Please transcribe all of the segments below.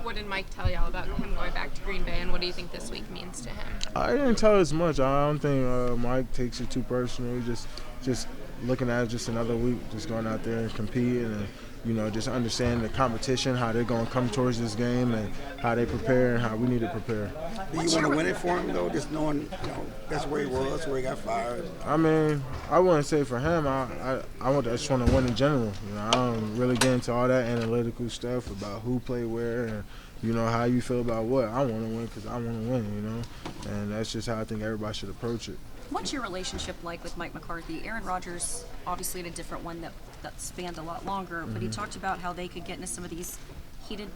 What did Mike tell y'all about him going back to Green Bay, and what do you think this week means to him? I didn't tell us much. I don't think Mike takes it too personally. Just looking at it just another week, just going out there and competing and, just understanding the competition, how they're going to come towards this game and how they prepare and how we need to prepare. Do you want to win it for him, though, just knowing that's where he was, where he got fired? I mean, I wouldn't say for him. I just want to win in general. I don't really get into all that analytical stuff about who played where and, how you feel about what. I want to win because I want to win, and that's just how I think everybody should approach it. What's your relationship like with Mike McCarthy? Aaron Rodgers obviously had a different one that spanned a lot longer, but he talked about how they could get into some of these heated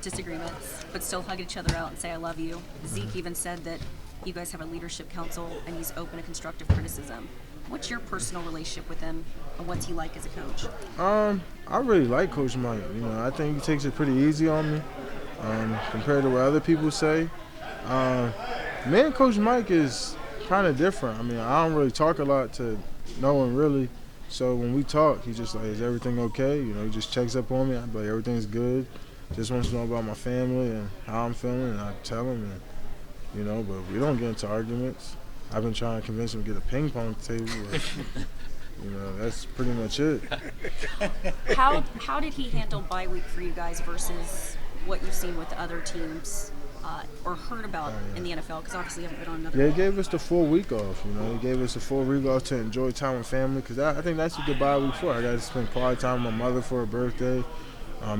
disagreements, but still hug each other out and say, I love you. Zeke even said that you guys have a leadership council and he's open to constructive criticism. What's your personal relationship with him, and what's he like as a coach? I really like Coach Mike. I think he takes it pretty easy on me compared to what other people say. Me and Coach Mike is kind of different. I don't really talk a lot to no one really. So when we talk, he's just like, is everything okay? He just checks up on me. I'm like, everything's good. Just wants to know about my family and how I'm feeling, and I tell him, and, but we don't get into arguments. I've been trying to convince him to get a ping pong table. But, that's pretty much it. How did he handle bye week for you guys versus what you've seen with the other teams or heard about in the NFL? Because obviously you haven't been on another. Yeah, he gave us the full week off. He gave us a full week off to enjoy time with family. Because I think that's what the bye week for. I got to spend quality time with my mother for her birthday. I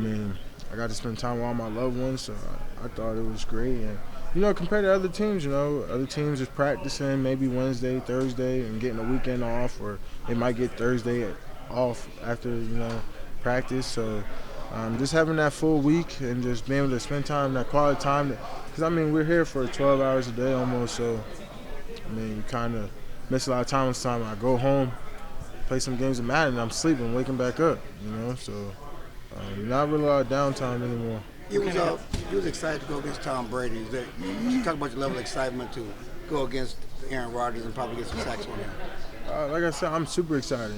got to spend time with all my loved ones. So I thought it was great. And compared to other teams, other teams is practicing maybe Wednesday, Thursday, and getting a weekend off, or they might get Thursday off after practice. So. Just having that full week and just being able to spend time, that quality time. Because, we're here for 12 hours a day almost. So, you kind of miss a lot of time this time. I go home, play some games of Madden, and I'm sleeping, waking back up, So, not really a lot of downtime anymore. You was excited to go against Tom Brady. You talk about your level of excitement to go against Aaron Rodgers and probably get some sacks on him. Like I said, I'm super excited,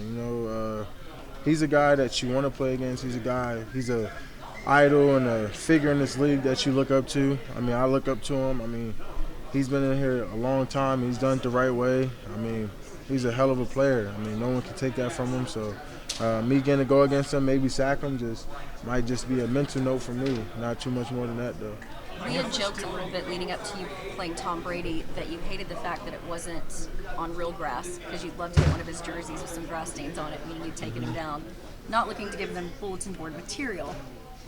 He's a guy that you want to play against. He's a idol and a figure in this league that you look up to. I look up to him. He's been in here a long time. He's done it the right way. He's a hell of a player. No one can take that from him. So me getting to go against him, maybe sack him, might just be a mental note for me. Not too much more than that, though. We had joked a little bit leading up to you playing Tom Brady that you hated the fact that it wasn't on real grass because you'd love to get one of his jerseys with some grass stains on it, meaning you'd taken him down. Not looking to give them bulletin board material,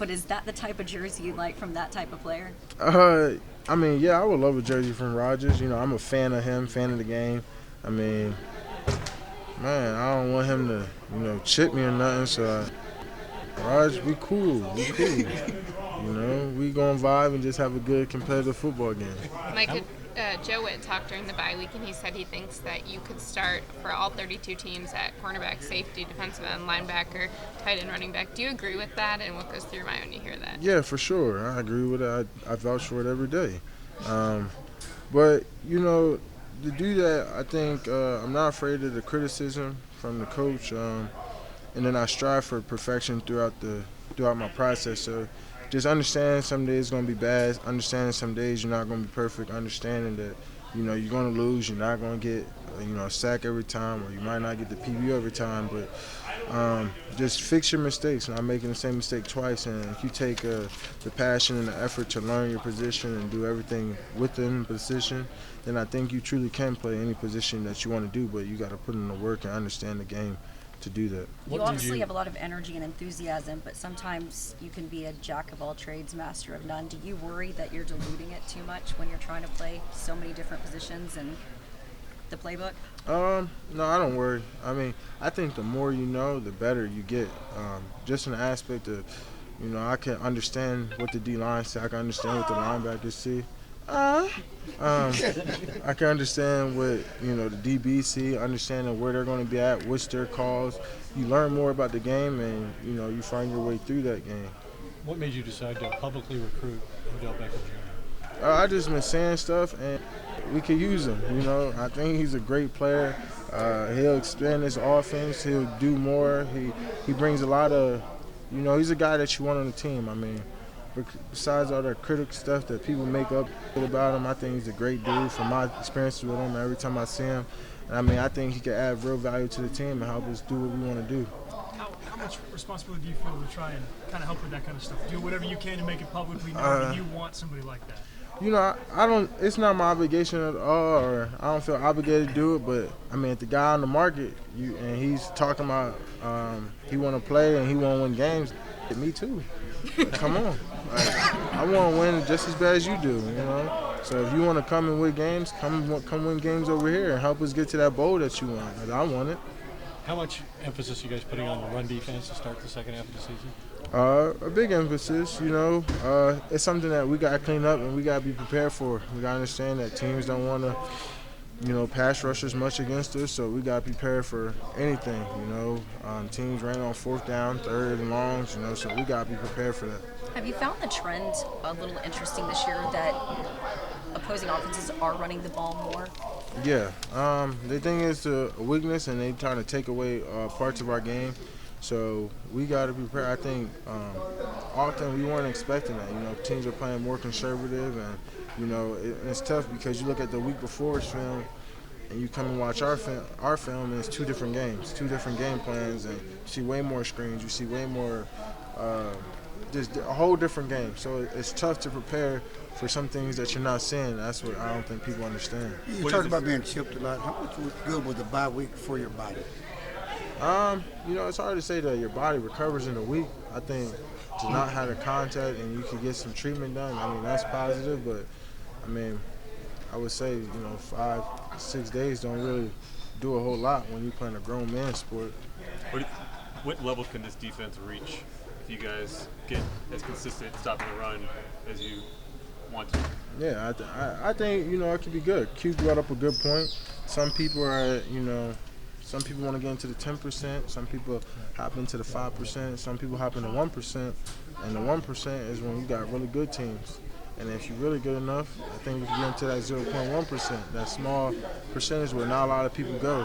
but is that the type of jersey you like from that type of player? Yeah, I would love a jersey from Rodgers. I'm a fan of him, fan of the game. Man, I don't want him to, chip me or nothing, so Rodgers, we cool. We gonna vibe and just have a good competitive football game. Mike, Joe Witt talked during the bye week, and he said he thinks that you could start for all 32 teams at cornerback, safety, defensive end, linebacker, tight end, running back. Do you agree with that, and what goes through your mind when you hear that? Yeah, for sure. I agree with it. I vouch for it every day. But, to do that, I think I'm not afraid of the criticism from the coach, and then I strive for perfection throughout my process. So just understand some days it's going to be bad, understanding some days you're not going to be perfect, understanding that, you're going to lose, you're not going to get, a sack every time, or you might not get the PBU every time, but just fix your mistakes, not making the same mistake twice. And if you take the passion and the effort to learn your position and do everything within the position, then I think you truly can play any position that you want to do, but you got to put in the work and understand the game to do that. You obviously have a lot of energy and enthusiasm, but sometimes you can be a jack of all trades, master of none. Do you worry that you're diluting it too much when you're trying to play so many different positions in the playbook? No, I don't worry. I think the more you know, the better you get. Just in the aspect of, I can understand what the D-line say. I can understand what the linebackers see. I can understand what the DB see, understanding where they're going to be at, what's their calls. You learn more about the game, and you find your way through that game. What made you decide to publicly recruit Odell Beckham Jr.? I just been saying stuff, and we could use him. I think he's a great player. He'll expand his offense. He'll do more. He brings a lot of, he's a guy that you want on the team. besides all the critical stuff that people make up about him, I think he's a great dude from my experiences with him every time I see him. And I mean, I think he can add real value to the team and help us do what we want to do. How much responsibility do you feel to try and kind of help with that kind of stuff? Do whatever you can to make it publicly known that you want somebody like that. You know, I don't. It's not my obligation at all, or I don't feel obligated to do it. But I mean, if the guy on the market, and he's talking about he want to play and he want to win games, me too. Come on, like, I want to win just as bad as you do. You know, so if you want to come and win games, come win games over here and help us get to that bowl that you want. Like, I want it. How much emphasis are you guys putting on the run defense to start the second half of the season? A big emphasis, you know. It's something that we got to clean up and we got to be prepared for. We got to understand that teams don't want to, you know, pass rush as much against us, so we got to prepare for anything, you know. Teams ran on 4th down, 3rd and longs, you know, so we got to be prepared for that. Have you found the trend a little interesting this year that opposing offenses are running the ball more? Yeah. The thing is a weakness, and they trying to take away parts of our game. So we got to be prepared. I think often we weren't expecting that. You know, teams are playing more conservative, and you know it's tough because you look at the week before's film, and you come and watch our film, and it's 2 different games, 2 different game plans, and you see way more screens, you see way more, just a whole different game. So it's tough to prepare for some things that you're not seeing. That's what I don't think people understand. You talked about being chipped a lot. How much good was the bye week for your body? You know, it's hard to say that your body recovers in a week. I think to not have a contact and you can get some treatment done, I mean, that's positive. But, I mean, I would say, you know, 5-6 days don't really do a whole lot when you're playing a grown man sport. What level can this defense reach if you guys get as consistent stopping the run as you want to? Yeah, I think, you know, it could be good. Q brought up a good point. Some people are, you know, some people want to get into the 10%. Some people hop into the 5%. Some people hop into 1%. And the 1% is when you got really good teams. And if you're really good enough, I think we can get into that 0.1%, that small percentage where not a lot of people go.